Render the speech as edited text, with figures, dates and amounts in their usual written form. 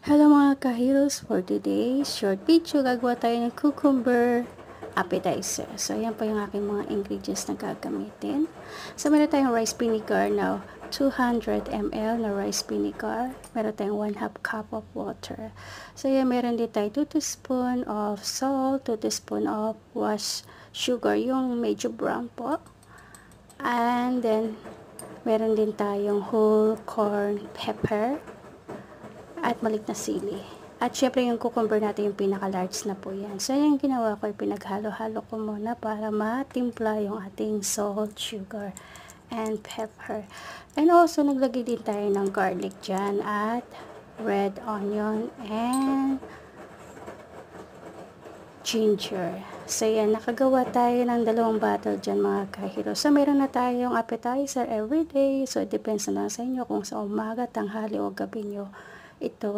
Hello mga ka-heroes, for today's short video, gagawa tayo ng cucumber appetizer. So, ayan po yung aking mga ingredients na gagamitin. So, meron tayong rice vinegar na 200 ml na rice vinegar. Meron tayong 1/2 cup of water. So, ayan, meron din tayo 2 teaspoon of salt, 2 teaspoon of washed sugar, yung medyo brown po. And then, meron din tayong whole corn pepper at maliit na sili. At syempre yung cucumber natin yung pinaka-large na po yan. So yung ginawa ko ay pinaghalo-halo ko muna para matimpla yung ating salt, sugar, and pepper. And also naglagay din tayo ng garlic dyan at red onion and ginger. So yan, nakagawa tayo ng 2 bottle dyan mga kahiro. So meron na tayong appetizer everyday. So depends na lang sa inyo kung sa umaga, tanghali o gabi nyo ito